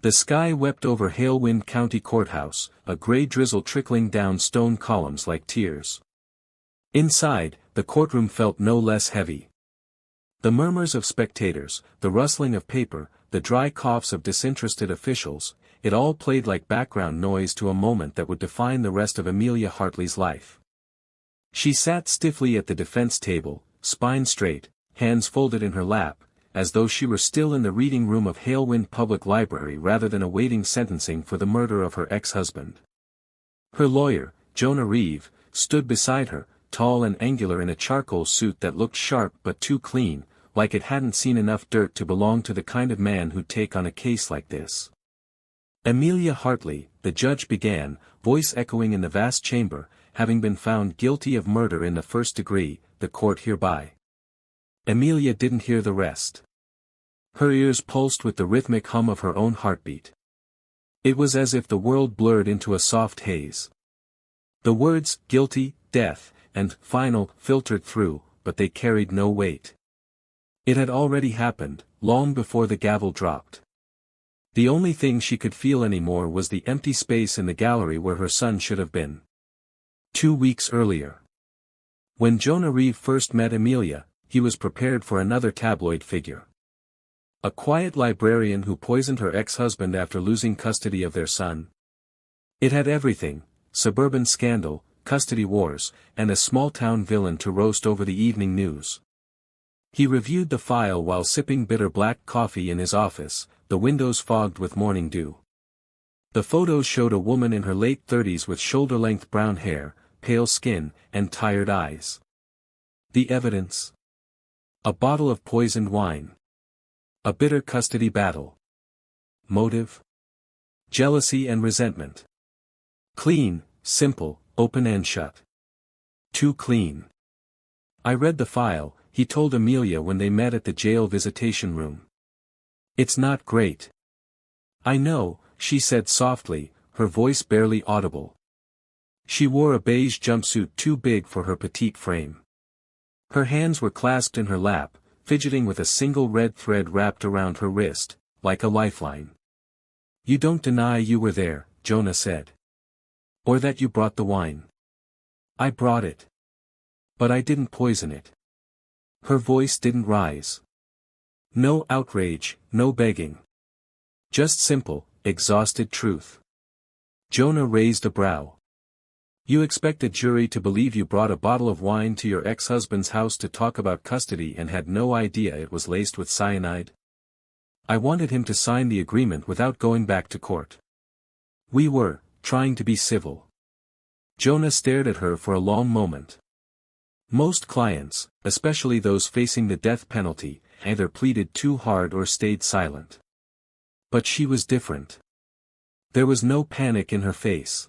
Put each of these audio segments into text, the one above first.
The sky wept over Halewind County Courthouse, a gray drizzle trickling down stone columns like tears. Inside, the courtroom felt no less heavy. The murmurs of spectators, the rustling of paper, the dry coughs of disinterested officials, it all played like background noise to a moment that would define the rest of Amelia Hartley's life. She sat stiffly at the defense table, spine straight, hands folded in her lap, as though she were still in the reading room of Halewind Public Library rather than awaiting sentencing for the murder of her ex-husband. Her lawyer, Jonah Reeve, stood beside her, tall and angular in a charcoal suit that looked sharp but too clean, like it hadn't seen enough dirt to belong to the kind of man who'd take on a case like this. Amelia Hartley, the judge began, voice echoing in the vast chamber, having been found guilty of murder in the first degree, the court hereby. Amelia didn't hear the rest. Her ears pulsed with the rhythmic hum of her own heartbeat. It was as if the world blurred into a soft haze. The words, guilty, death, and final, filtered through, but they carried no weight. It had already happened, long before the gavel dropped. The only thing she could feel anymore was the empty space in the gallery where her son should have been. 2 weeks earlier. When Jonah Reeve first met Amelia, he was prepared for another tabloid figure. A quiet librarian who poisoned her ex-husband after losing custody of their son. It had everything: suburban scandal, custody wars, and a small-town villain to roast over the evening news. He reviewed the file while sipping bitter black coffee in his office, the windows fogged with morning dew. The photos showed a woman in her late 30s with shoulder-length brown hair, pale skin, and tired eyes. The evidence? A bottle of poisoned wine. A bitter custody battle. Motive? Jealousy and resentment. Clean, simple, open and shut. Too clean. I read the file, he told Amelia when they met at the jail visitation room. It's not great. I know, she said softly, her voice barely audible. She wore a beige jumpsuit too big for her petite frame. Her hands were clasped in her lap, fidgeting with a single red thread wrapped around her wrist, like a lifeline. You don't deny you were there, Jonah said. Or that you brought the wine. I brought it. But I didn't poison it. Her voice didn't rise. No outrage, no begging. Just simple, exhausted truth. Jonah raised a brow. You expect a jury to believe you brought a bottle of wine to your ex-husband's house to talk about custody and had no idea it was laced with cyanide? I wanted him to sign the agreement without going back to court. We were trying to be civil. Jonah stared at her for a long moment. Most clients, especially those facing the death penalty, either pleaded too hard or stayed silent. But she was different. There was no panic in her face.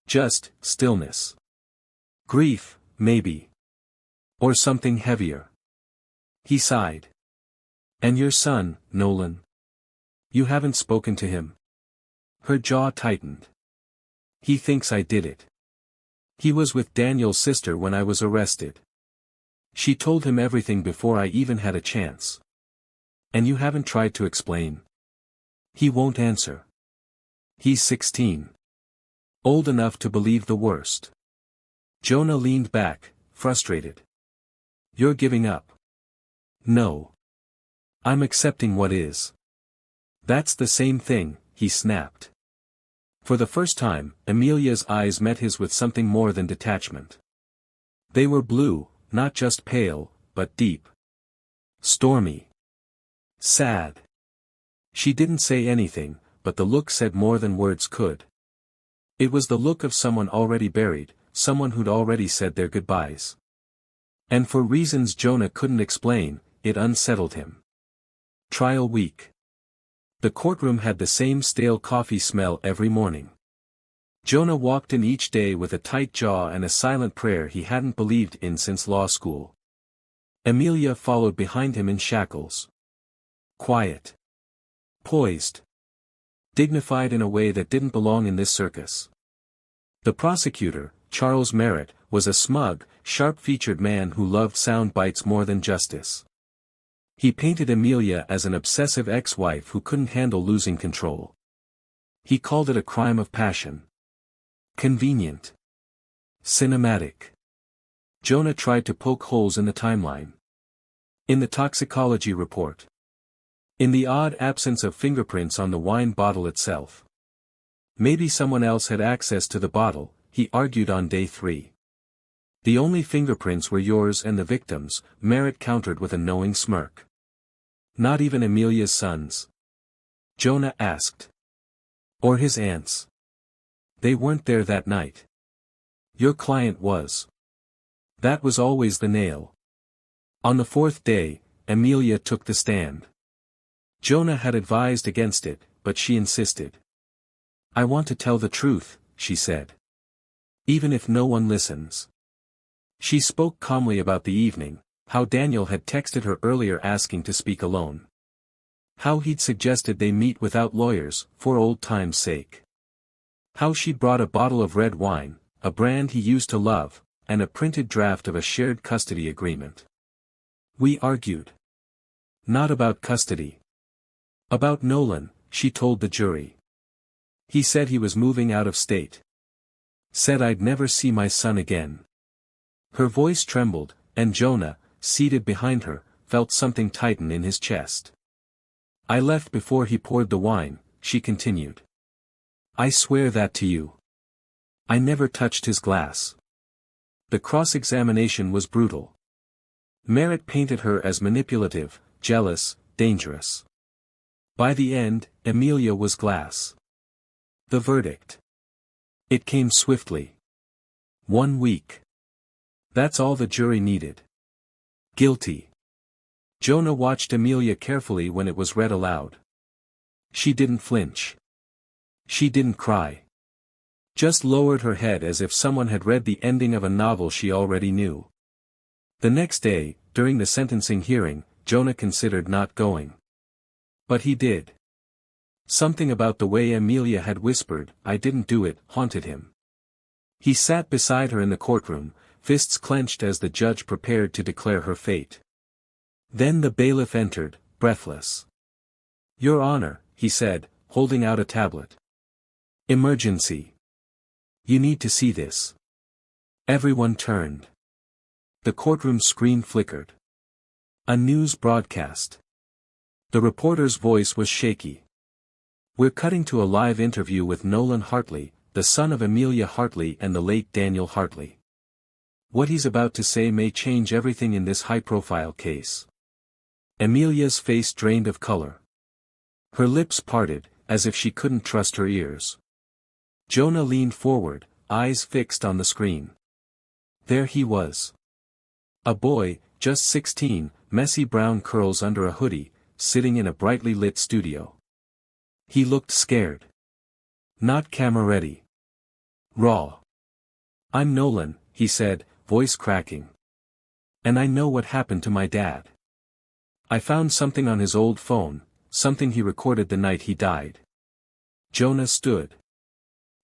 Just stillness. Grief, maybe. Or something heavier. He sighed. And your son, Nolan? You haven't spoken to him? Her jaw tightened. He thinks I did it. He was with Daniel's sister when I was arrested. She told him everything before I even had a chance. And you haven't tried to explain? He won't answer. He's 16. Old enough to believe the worst. Jonah leaned back, frustrated. You're giving up. No. I'm accepting what is. That's the same thing, he snapped. For the first time, Amelia's eyes met his with something more than detachment. They were blue, not just pale, but deep. Stormy. Sad. She didn't say anything, but the look said more than words could. It was the look of someone already buried, someone who'd already said their goodbyes. And for reasons Jonah couldn't explain, it unsettled him. Trial week. The courtroom had the same stale coffee smell every morning. Jonah walked in each day with a tight jaw and a silent prayer he hadn't believed in since law school. Amelia followed behind him in shackles. Quiet. Poised. Dignified in a way that didn't belong in this circus. The prosecutor, Charles Merritt, was a smug, sharp-featured man who loved sound bites more than justice. He painted Amelia as an obsessive ex-wife who couldn't handle losing control. He called it a crime of passion. Convenient. Cinematic. Jonah tried to poke holes in the timeline. In the toxicology report. In the odd absence of fingerprints on the wine bottle itself. Maybe someone else had access to the bottle, he argued on day 3. The only fingerprints were yours and the victim's, Merritt countered with a knowing smirk. Not even Amelia's son's? Jonah asked. Or his aunt's? They weren't there that night. Your client was. That was always the nail. On the 4th day, Amelia took the stand. Jonah had advised against it, but she insisted. I want to tell the truth, she said. Even if no one listens. She spoke calmly about the evening, how Daniel had texted her earlier asking to speak alone. How he'd suggested they meet without lawyers, for old time's sake. How she'd brought a bottle of red wine, a brand he used to love, and a printed draft of a shared custody agreement. We argued. Not about custody. About Nolan, she told the jury. He said he was moving out of state. Said I'd never see my son again. Her voice trembled, and Jonah, seated behind her, felt something tighten in his chest. I left before he poured the wine, she continued. I swear that to you. I never touched his glass. The cross-examination was brutal. Merritt painted her as manipulative, jealous, dangerous. By the end, Amelia was glass. The verdict. It came swiftly. 1 week. That's all the jury needed. Guilty. Jonah watched Amelia carefully when it was read aloud. She didn't flinch. She didn't cry. Just lowered her head as if someone had read the ending of a novel she already knew. The next day, during the sentencing hearing, Jonah considered not going. But he did. Something about the way Amelia had whispered, I didn't do it, haunted him. He sat beside her in the courtroom, fists clenched as the judge prepared to declare her fate. Then the bailiff entered, breathless. Your Honor, he said, holding out a tablet. Emergency. You need to see this. Everyone turned. The courtroom screen flickered. A news broadcast. The reporter's voice was shaky. We're cutting to a live interview with Nolan Hartley, the son of Amelia Hartley and the late Daniel Hartley. What he's about to say may change everything in this high-profile case. Amelia's face drained of color. Her lips parted, as if she couldn't trust her ears. Jonah leaned forward, eyes fixed on the screen. There he was. A boy, just 16, messy brown curls under a hoodie, sitting in a brightly lit studio. He looked scared. Not camera-ready. Raw. I'm Nolan, he said, voice cracking. And I know what happened to my dad. I found something on his old phone, something he recorded the night he died. Jonah stood.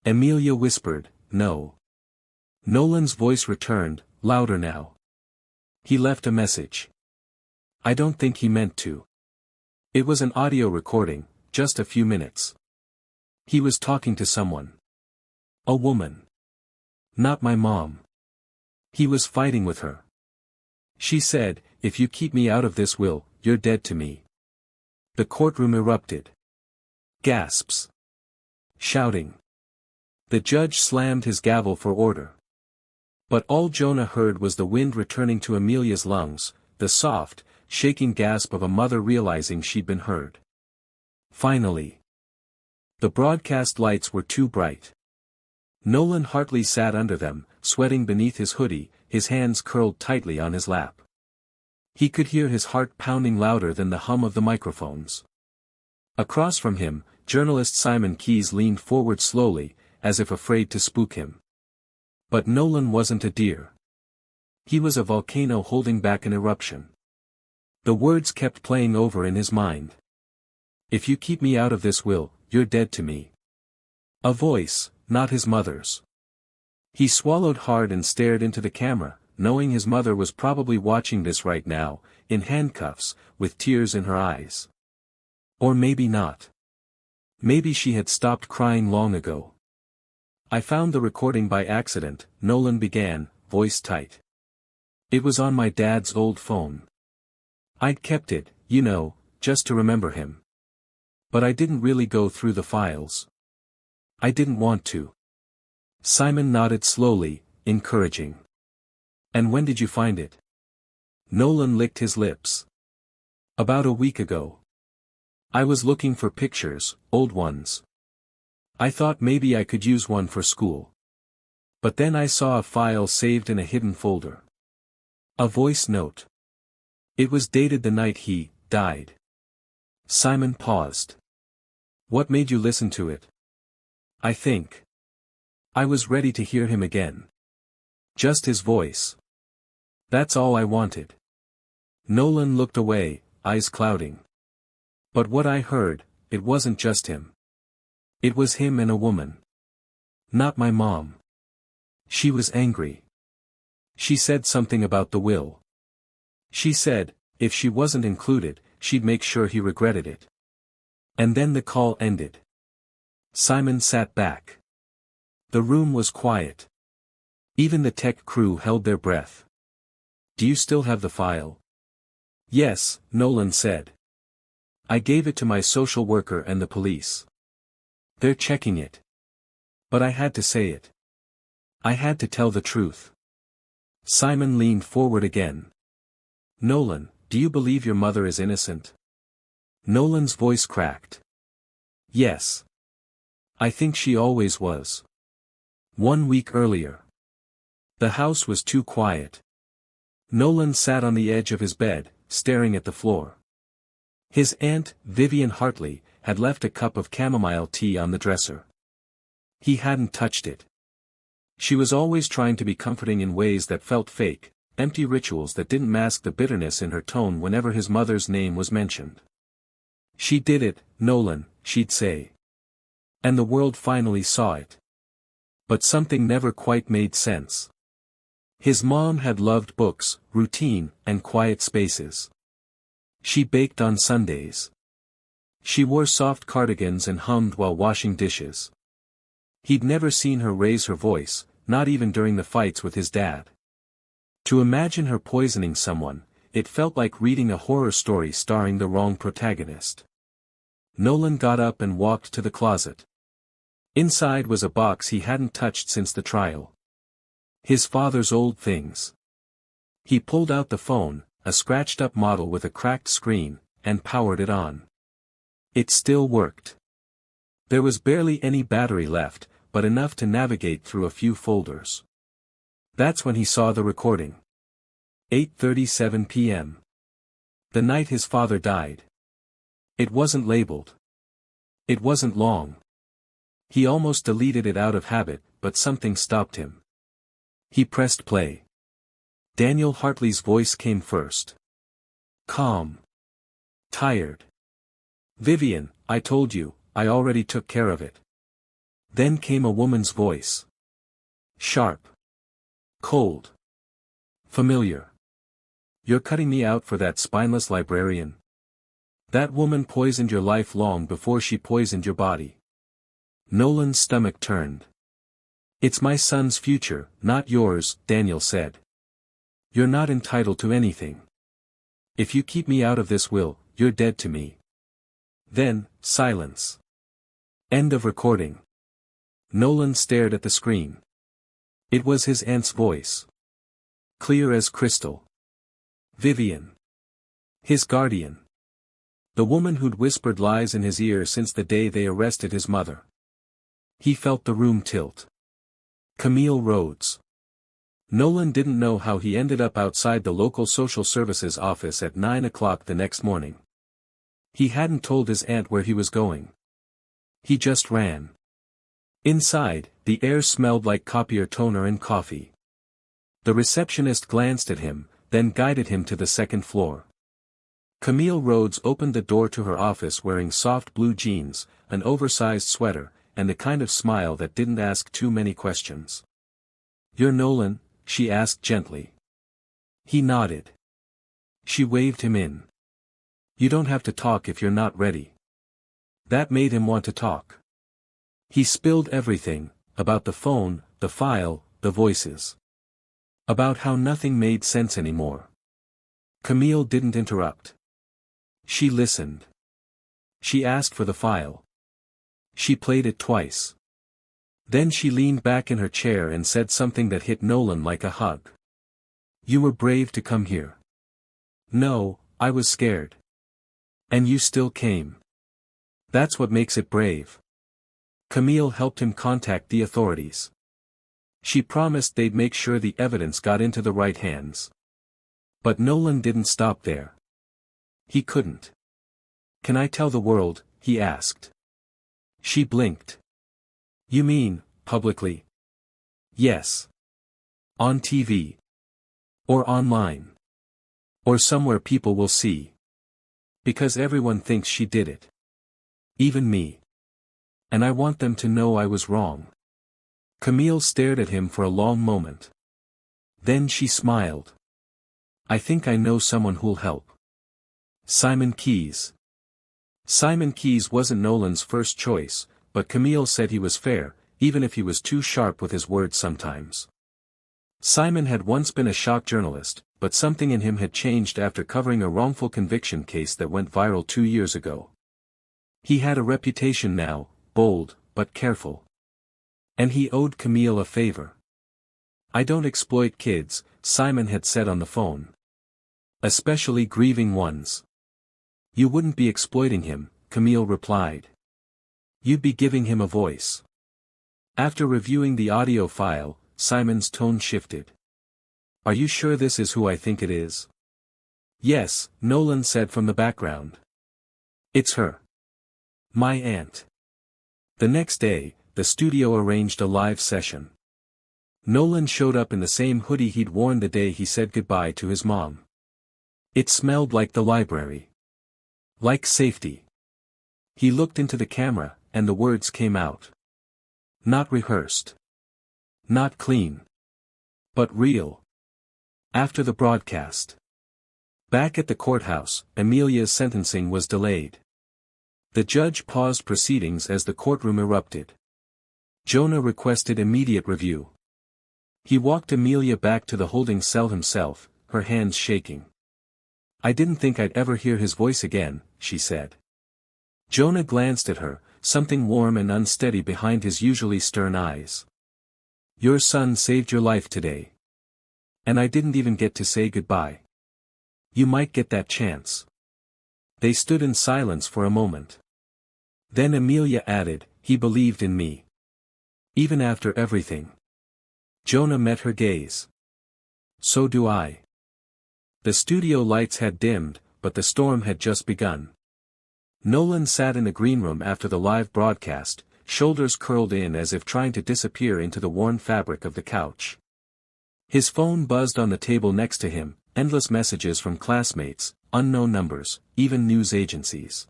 Amelia whispered, no. Nolan's voice returned, louder now. He left a message. I don't think he meant to. It was an audio recording, just a few minutes. He was talking to someone. A woman. Not my mom. He was fighting with her. She said, if you keep me out of this will, you're dead to me. The courtroom erupted. Gasps. Shouting. The judge slammed his gavel for order. But all Jonah heard was the wind returning to Amelia's lungs, the soft, shaking gasp of a mother realizing she'd been heard. Finally. The broadcast lights were too bright. Nolan Hartley sat under them, sweating beneath his hoodie, his hands curled tightly on his lap. He could hear his heart pounding louder than the hum of the microphones. Across from him, journalist Simon Keyes leaned forward slowly, as if afraid to spook him. But Nolan wasn't a deer. He was a volcano holding back an eruption. The words kept playing over in his mind. If you keep me out of this will, you're dead to me. A voice, not his mother's. He swallowed hard and stared into the camera, knowing his mother was probably watching this right now, in handcuffs, with tears in her eyes. Or maybe not. Maybe she had stopped crying long ago. I found the recording by accident, Nolan began, voice tight. It was on my dad's old phone. I'd kept it, you know, just to remember him. But I didn't really go through the files. I didn't want to. Simon nodded slowly, encouraging. And when did you find it? Nolan licked his lips. About a week ago. I was looking for pictures, old ones. I thought maybe I could use one for school. But then I saw a file saved in a hidden folder. A voice note. It was dated the night he died. Simon paused. What made you listen to it? I think. I was ready to hear him again. Just his voice. That's all I wanted. Nolan looked away, eyes clouding. But what I heard, it wasn't just him. It was him and a woman. Not my mom. She was angry. She said something about the will. She said, if she wasn't included, she'd make sure he regretted it. And then the call ended. Simon sat back. The room was quiet. Even the tech crew held their breath. Do you still have the file? Yes, Nolan said. I gave it to my social worker and the police. They're checking it. But I had to say it. I had to tell the truth. Simon leaned forward again. Nolan, do you believe your mother is innocent? Nolan's voice cracked. Yes. I think she always was. 1 week earlier. The house was too quiet. Nolan sat on the edge of his bed, staring at the floor. His aunt, Vivian Hartley, had left a cup of chamomile tea on the dresser. He hadn't touched it. She was always trying to be comforting in ways that felt fake, empty rituals that didn't mask the bitterness in her tone whenever his mother's name was mentioned. She did it, Nolan, she'd say. And the world finally saw it. But something never quite made sense. His mom had loved books, routine, and quiet spaces. She baked on Sundays. She wore soft cardigans and hummed while washing dishes. He'd never seen her raise her voice, not even during the fights with his dad. To imagine her poisoning someone, it felt like reading a horror story starring the wrong protagonist. Nolan got up and walked to the closet. Inside was a box he hadn't touched since the trial. His father's old things. He pulled out the phone, a scratched-up model with a cracked screen, and powered it on. It still worked. There was barely any battery left, but enough to navigate through a few folders. That's when he saw the recording. 8:37 p.m. The night his father died. It wasn't labeled. It wasn't long. He almost deleted it out of habit, but something stopped him. He pressed play. Daniel Hartley's voice came first. Calm. Tired. Vivian, I told you, I already took care of it. Then came a woman's voice. Sharp. Cold. Familiar. You're cutting me out for that spineless librarian? That woman poisoned your life long before she poisoned your body. Nolan's stomach turned. It's my son's future, not yours, Daniel said. You're not entitled to anything. If you keep me out of this will, you're dead to me. Then, silence. End of recording. Nolan stared at the screen. It was his aunt's voice. Clear as crystal. Vivian. His guardian. The woman who'd whispered lies in his ear since the day they arrested his mother. He felt the room tilt. Camille Rhodes. Nolan didn't know how he ended up outside the local social services office at 9 o'clock the next morning. He hadn't told his aunt where he was going. He just ran. Inside, the air smelled like copier toner and coffee. The receptionist glanced at him, then guided him to the second floor. Camille Rhodes opened the door to her office wearing soft blue jeans, an oversized sweater, and the kind of smile that didn't ask too many questions. You're Nolan? She asked gently. He nodded. She waved him in. You don't have to talk if you're not ready. That made him want to talk. He spilled everything, about the phone, the file, the voices. About how nothing made sense anymore. Camille didn't interrupt. She listened. She asked for the file. She played it twice. Then she leaned back in her chair and said something that hit Nolan like a hug. You were brave to come here. No, I was scared. And you still came. That's what makes it brave. Camille helped him contact the authorities. She promised they'd make sure the evidence got into the right hands. But Nolan didn't stop there. He couldn't. Can I tell the world? He asked. She blinked. You mean, publicly? Yes. On TV. Or online. Or somewhere people will see. Because everyone thinks she did it. Even me. And I want them to know I was wrong. Camille stared at him for a long moment. Then she smiled. I think I know someone who'll help. Simon Keyes. Simon Keyes wasn't Nolan's first choice, but Camille said he was fair, even if he was too sharp with his words sometimes. Simon had once been a shock journalist, but something in him had changed after covering a wrongful conviction case that went viral 2 years ago. He had a reputation now, bold, but careful. And he owed Camille a favor. I don't exploit kids, Simon had said on the phone. Especially grieving ones. You wouldn't be exploiting him, Camille replied. You'd be giving him a voice. After reviewing the audio file, Simon's tone shifted. Are you sure this is who I think it is? Yes, Nolan said from the background. It's her. My aunt. The next day, the studio arranged a live session. Nolan showed up in the same hoodie he'd worn the day he said goodbye to his mom. It smelled like the library. Like safety. He looked into the camera, and the words came out. Not rehearsed. Not clean. But real. After the broadcast. Back at the courthouse, Amelia's sentencing was delayed. The judge paused proceedings as the courtroom erupted. Jonah requested immediate review. He walked Amelia back to the holding cell himself, her hands shaking. I didn't think I'd ever hear his voice again, she said. Jonah glanced at her, something warm and unsteady behind his usually stern eyes. Your son saved your life today. And I didn't even get to say goodbye. You might get that chance. They stood in silence for a moment. Then Amelia added, he believed in me. Even after everything. Jonah met her gaze. So do I. The studio lights had dimmed, but the storm had just begun. Nolan sat in the green room after the live broadcast, shoulders curled in as if trying to disappear into the worn fabric of the couch. His phone buzzed on the table next to him, endless messages from classmates, unknown numbers, even news agencies.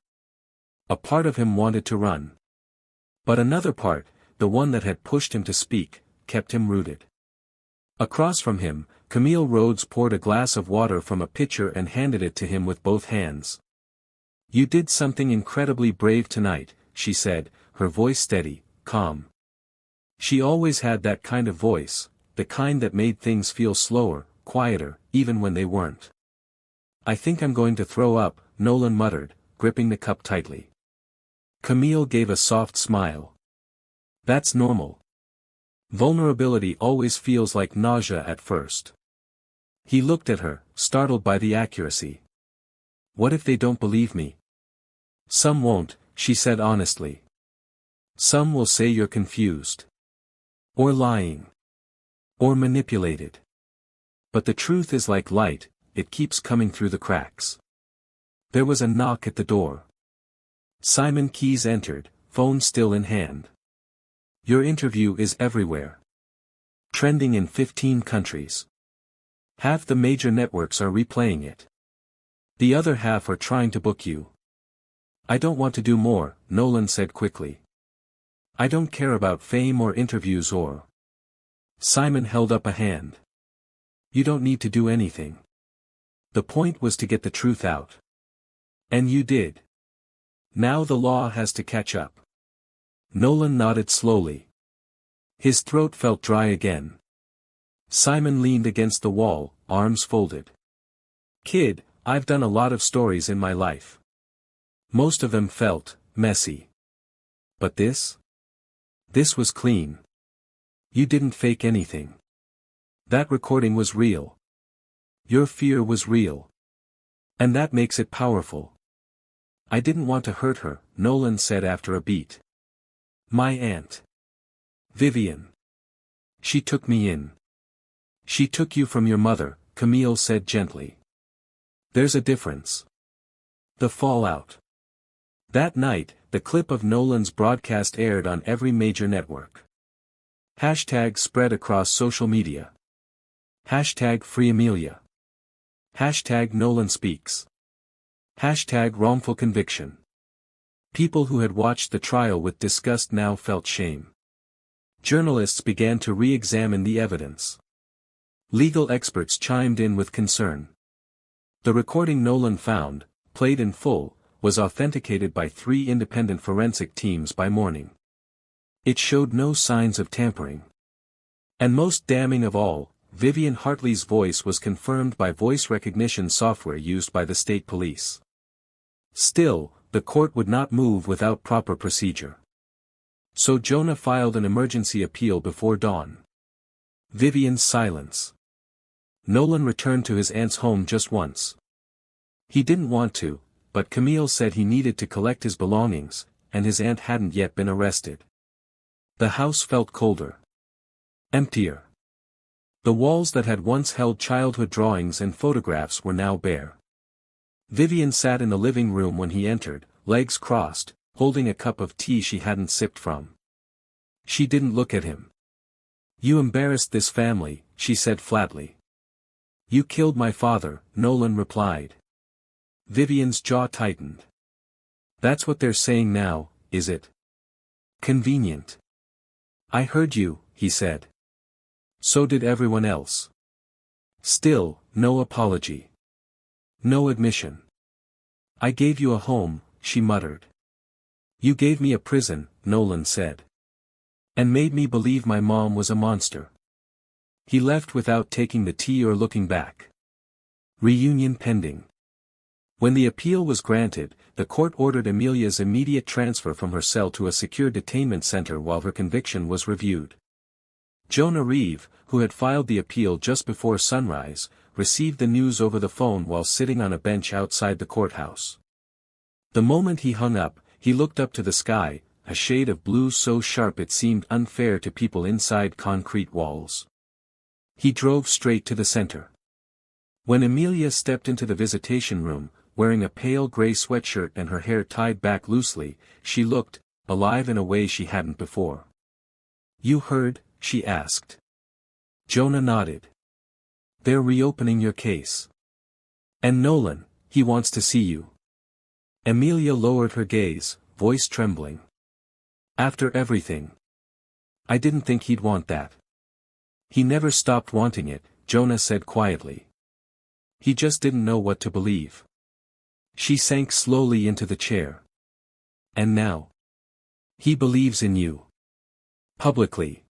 A part of him wanted to run. But another part, the one that had pushed him to speak, kept him rooted. Across from him, Camille Rhodes poured a glass of water from a pitcher and handed it to him with both hands. You did something incredibly brave tonight, she said, her voice steady, calm. She always had that kind of voice, the kind that made things feel slower, quieter, even when they weren't. I think I'm going to throw up, Nolan muttered, gripping the cup tightly. Camille gave a soft smile. That's normal. Vulnerability always feels like nausea at first. He looked at her, startled by the accuracy. What if they don't believe me? Some won't, she said honestly. Some will say you're confused. Or lying. Or manipulated. But the truth is like light, it keeps coming through the cracks. There was a knock at the door. Simon Keyes entered, phone still in hand. Your interview is everywhere. Trending in 15 countries. Half the major networks are replaying it. The other half are trying to book you. I don't want to do more, Nolan said quickly. I don't care about fame or interviews or... Simon held up a hand. You don't need to do anything. The point was to get the truth out. And you did. Now the law has to catch up. Nolan nodded slowly. His throat felt dry again. Simon leaned against the wall, arms folded. Kid, I've done a lot of stories in my life. Most of them felt messy. But this? This was clean. You didn't fake anything. That recording was real. Your fear was real. And that makes it powerful. I didn't want to hurt her, Nolan said after a beat. My aunt. Vivian. She took me in. She took you from your mother, Camille said gently. There's a difference. The fallout. That night, the clip of Nolan's broadcast aired on every major network. Hashtag spread across social media. Hashtag free Amelia. Hashtag Nolan speaks. Hashtag wrongful conviction. People who had watched the trial with disgust now felt shame. Journalists began to re-examine the evidence. Legal experts chimed in with concern. The recording Nolan found, played in full, was authenticated by 3 independent forensic teams by morning. It showed no signs of tampering. And most damning of all, Vivian Hartley's voice was confirmed by voice recognition software used by the state police. Still, the court would not move without proper procedure. So Jonah filed an emergency appeal before dawn. Vivian's silence. Nolan returned to his aunt's home just once. He didn't want to, but Camille said he needed to collect his belongings, and his aunt hadn't yet been arrested. The house felt colder. Emptier. The walls that had once held childhood drawings and photographs were now bare. Vivian sat in the living room when he entered, legs crossed, holding a cup of tea she hadn't sipped from. She didn't look at him. You embarrassed this family, she said flatly. You killed my father, Nolan replied. Vivian's jaw tightened. That's what they're saying now, is it? Convenient. I heard you, he said. So did everyone else. Still, no apology. No admission. I gave you a home, she muttered. You gave me a prison, Nolan said. And made me believe my mom was a monster. He left without taking the tea or looking back. Reunion pending. When the appeal was granted, the court ordered Amelia's immediate transfer from her cell to a secure detainment center while her conviction was reviewed. Jonah Reeve, who had filed the appeal just before sunrise, received the news over the phone while sitting on a bench outside the courthouse. The moment he hung up, he looked up to the sky, a shade of blue so sharp it seemed unfair to people inside concrete walls. He drove straight to the center. When Amelia stepped into the visitation room, wearing a pale gray sweatshirt and her hair tied back loosely, she looked alive in a way she hadn't before. You heard? She asked. Jonah nodded. They're reopening your case. And Nolan, he wants to see you. Amelia lowered her gaze, voice trembling. After everything. I didn't think he'd want that. He never stopped wanting it, Jonah said quietly. He just didn't know what to believe. She sank slowly into the chair. And now? He believes in you. Publicly.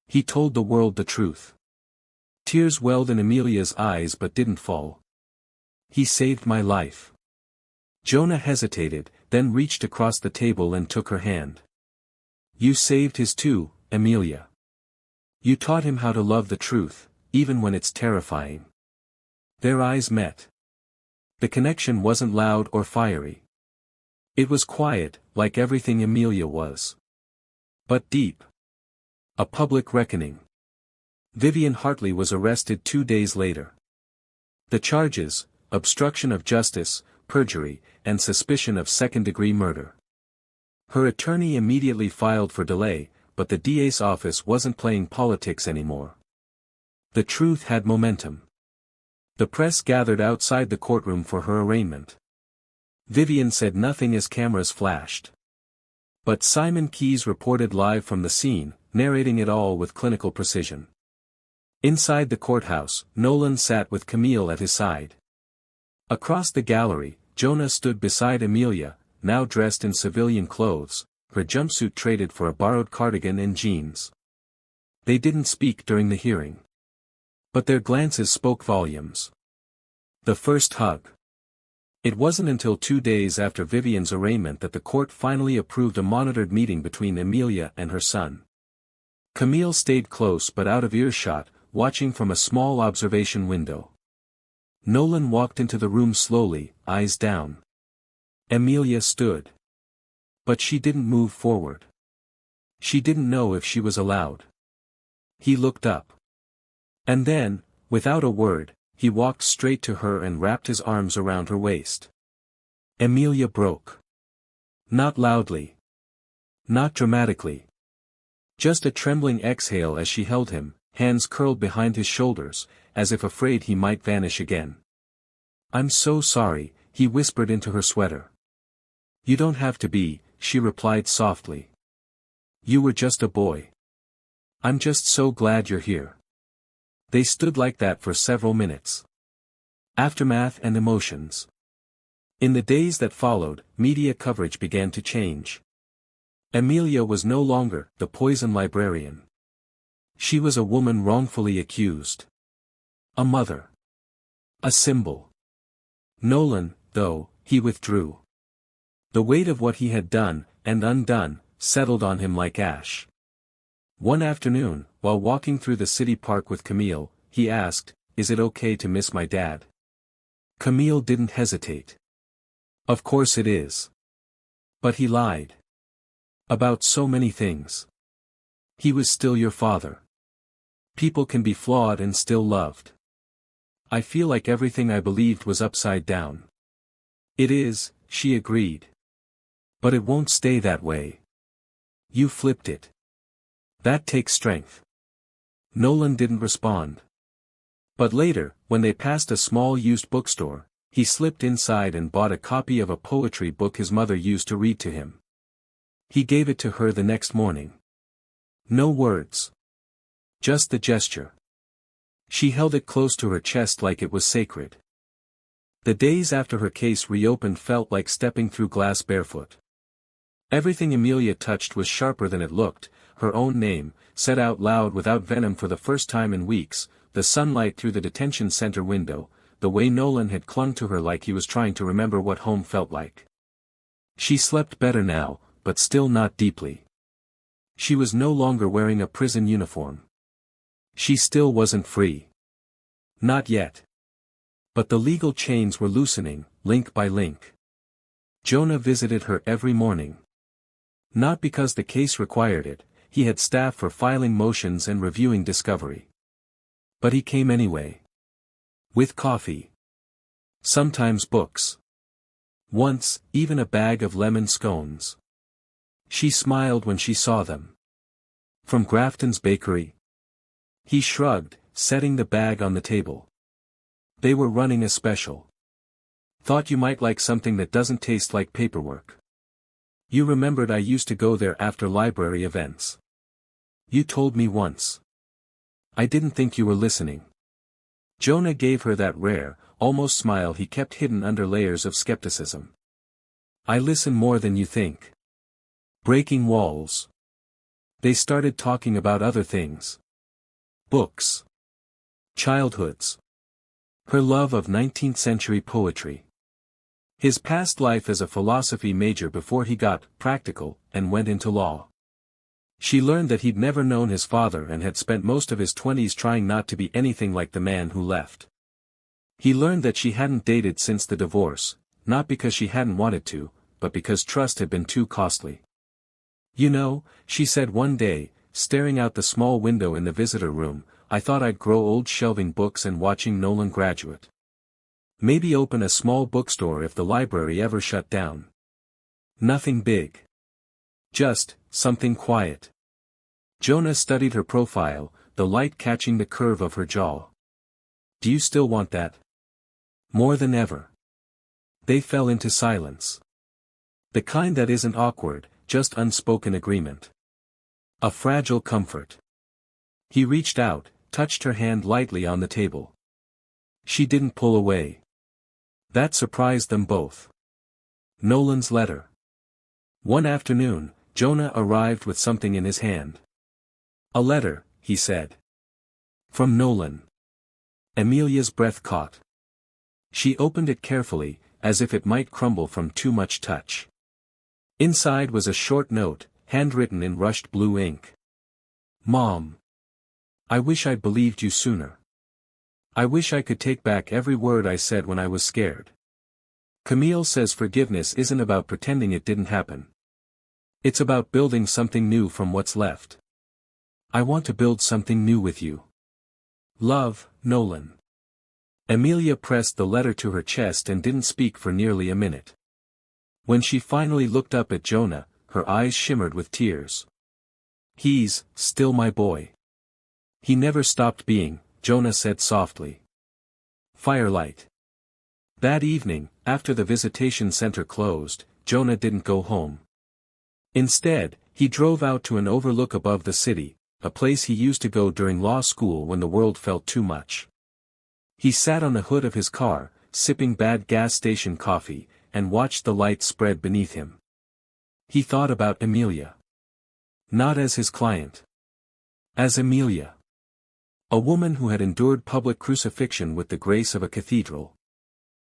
He told the world the truth. Tears welled in Amelia's eyes but didn't fall. He saved my life. Jonah hesitated, then reached across the table and took her hand. You saved his too, Amelia. You taught him how to love the truth, even when it's terrifying. Their eyes met. The connection wasn't loud or fiery. It was quiet, like everything Amelia was. But deep. A public reckoning. Vivian Hartley was arrested 2 days later. The charges, obstruction of justice, perjury, and suspicion of second-degree murder. Her attorney immediately filed for delay, but the DA's office wasn't playing politics anymore. The truth had momentum. The press gathered outside the courtroom for her arraignment. Vivian said nothing as cameras flashed. But Simon Keyes reported live from the scene, narrating it all with clinical precision. Inside the courthouse, Nolan sat with Camille at his side. Across the gallery, Jonah stood beside Amelia, now dressed in civilian clothes, her jumpsuit traded for a borrowed cardigan and jeans. They didn't speak during the hearing. But their glances spoke volumes. The first hug. It wasn't until 2 days after Vivian's arraignment that the court finally approved a monitored meeting between Amelia and her son. Camille stayed close but out of earshot, watching from a small observation window. Nolan walked into the room slowly, eyes down. Amelia stood. But she didn't move forward. She didn't know if she was allowed. He looked up. And then, without a word, he walked straight to her and wrapped his arms around her waist. Amelia broke. Not loudly. Not dramatically. Just a trembling exhale as she held him, hands curled behind his shoulders, as if afraid he might vanish again. "I'm so sorry," he whispered into her sweater. "You don't have to be," she replied softly. "You were just a boy. I'm just so glad you're here." They stood like that for several minutes. Aftermath and emotions. In the days that followed, media coverage began to change. Amelia was no longer the poison librarian. She was a woman wrongfully accused. A mother. A symbol. Nolan, though, he withdrew. The weight of what he had done, and undone, settled on him like ash. One afternoon, while walking through the city park with Camille, he asked, "Is it okay to miss my dad?" Camille didn't hesitate. "Of course it is." But he lied. About so many things. He was still your father. People can be flawed and still loved. "I feel like everything I believed was upside down." "It is," she agreed. "But it won't stay that way. You flipped it. That takes strength." Nolan didn't respond. But later, when they passed a small used bookstore, he slipped inside and bought a copy of a poetry book his mother used to read to him. He gave it to her the next morning. No words. Just the gesture. She held it close to her chest like it was sacred. The days after her case reopened felt like stepping through glass barefoot. Everything Amelia touched was sharper than it looked, her own name, said out loud without venom for the first time in weeks, the sunlight through the detention center window, the way Nolan had clung to her like he was trying to remember what home felt like. She slept better now, but still not deeply. She was no longer wearing a prison uniform. She still wasn't free. Not yet. But the legal chains were loosening, link by link. Jonah visited her every morning. Not because the case required it, he had staff for filing motions and reviewing discovery. But he came anyway. With coffee. Sometimes books. Once, even a bag of lemon scones. She smiled when she saw them. "From Grafton's Bakery?" He shrugged, setting the bag on the table. "They were running a special. Thought you might like something that doesn't taste like paperwork. You remembered I used to go there after library events. You told me once. I didn't think you were listening." Jonah gave her that rare, almost smile he kept hidden under layers of skepticism. "I listen more than you think." Breaking walls. They started talking about other things. Books. Childhoods. Her love of 19th-century poetry. His past life as a philosophy major before he got practical and went into law. She learned that he'd never known his father and had spent most of his 20s trying not to be anything like the man who left. He learned that she hadn't dated since the divorce, not because she hadn't wanted to, but because trust had been too costly. "You know," she said one day, staring out the small window in the visitor room, "I thought I'd grow old shelving books and watching Nolan graduate. Maybe open a small bookstore if the library ever shut down. Nothing big. Just something quiet." Jonah studied her profile, the light catching the curve of her jaw. "Do you still want that?" "More than ever." They fell into silence. The kind that isn't awkward, just unspoken agreement. A fragile comfort. He reached out, touched her hand lightly on the table. She didn't pull away. That surprised them both. Nolan's letter. One afternoon, Jonah arrived with something in his hand. A letter, he said. From Nolan. Amelia's breath caught. She opened it carefully, as if it might crumble from too much touch. Inside was a short note, handwritten in rushed blue ink. Mom. I wish I'd believed you sooner. I wish I could take back every word I said when I was scared. Camille says forgiveness isn't about pretending it didn't happen. It's about building something new from what's left. I want to build something new with you. Love, Nolan. Amelia pressed the letter to her chest and didn't speak for nearly a minute. When she finally looked up at Jonah, her eyes shimmered with tears. He's still my boy. He never stopped being, Jonah said softly. Firelight. That evening, after the visitation center closed, Jonah didn't go home. Instead, he drove out to an overlook above the city, a place he used to go during law school when the world felt too much. He sat on the hood of his car, sipping bad gas station coffee, and watched the light spread beneath him. He thought about Amelia. Not as his client. As Amelia. A woman who had endured public crucifixion with the grace of a cathedral.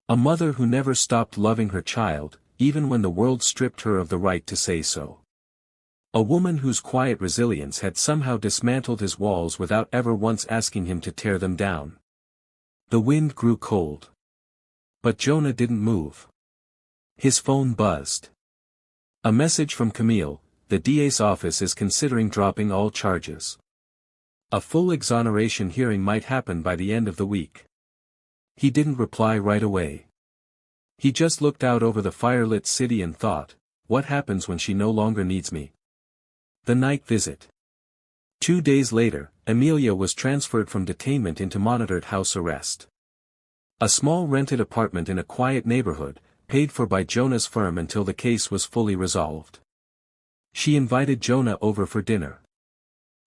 A mother who never stopped loving her child, even when the world stripped her of the right to say so. A woman whose quiet resilience had somehow dismantled his walls without ever once asking him to tear them down. The wind grew cold. But Jonah didn't move. His phone buzzed. A message from Camille, the DA's office is considering dropping all charges. A full exoneration hearing might happen by the end of the week. He didn't reply right away. He just looked out over the firelit city and thought, what happens when she no longer needs me? The night visit. 2 days later, Amelia was transferred from detainment into monitored house arrest. A small rented apartment in a quiet neighborhood, paid for by Jonah's firm until the case was fully resolved. She invited Jonah over for dinner.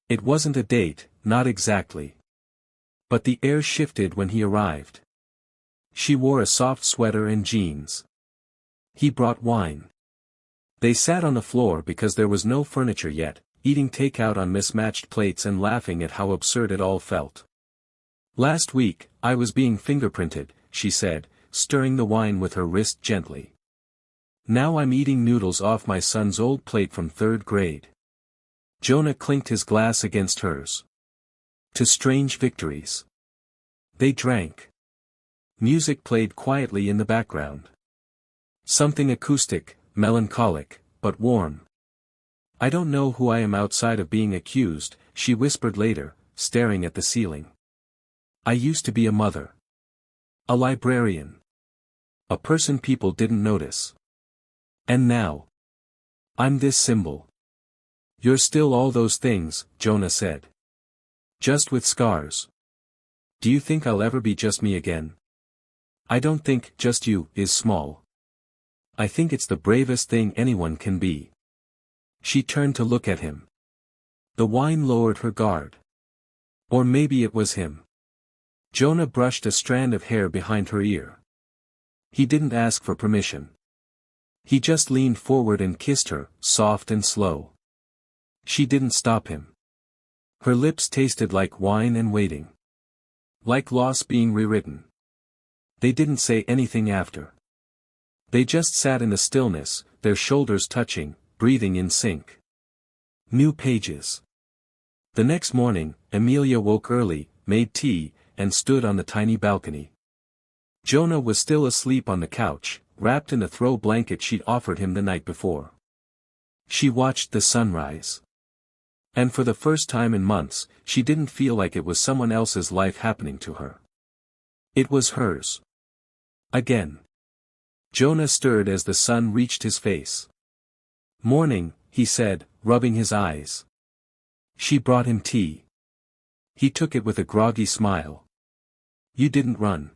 It wasn't a date, not exactly. But the air shifted when he arrived. She wore a soft sweater and jeans. He brought wine. They sat on the floor because there was no furniture yet, eating takeout on mismatched plates and laughing at how absurd it all felt. Last week, I was being fingerprinted, she said, stirring the wine with her wrist gently. Now I'm eating noodles off my son's old plate from 3rd grade. Jonah clinked his glass against hers. To strange victories. They drank. Music played quietly in the background. Something acoustic, melancholic, but warm. I don't know who I am outside of being accused, she whispered later, staring at the ceiling. I used to be a mother. A librarian. A person people didn't notice. And now. I'm this symbol. You're still all those things, Jonah said. Just with scars. Do you think I'll ever be just me again? I don't think just you is small. I think it's the bravest thing anyone can be. She turned to look at him. The wine lowered her guard. Or maybe it was him. Jonah brushed a strand of hair behind her ear. He didn't ask for permission. He just leaned forward and kissed her, soft and slow. She didn't stop him. Her lips tasted like wine and waiting. Like loss being rewritten. They didn't say anything after. They just sat in the stillness, their shoulders touching, breathing in sync. New pages. The next morning, Amelia woke early, made tea, and stood on the tiny balcony. Jonah was still asleep on the couch, wrapped in the throw blanket she'd offered him the night before. She watched the sunrise. And for the first time in months, she didn't feel like it was someone else's life happening to her. It was hers. Again. Jonah stirred as the sun reached his face. Morning, he said, rubbing his eyes. She brought him tea. He took it with a groggy smile. You didn't run.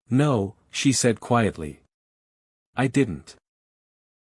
No, she said quietly. I didn't.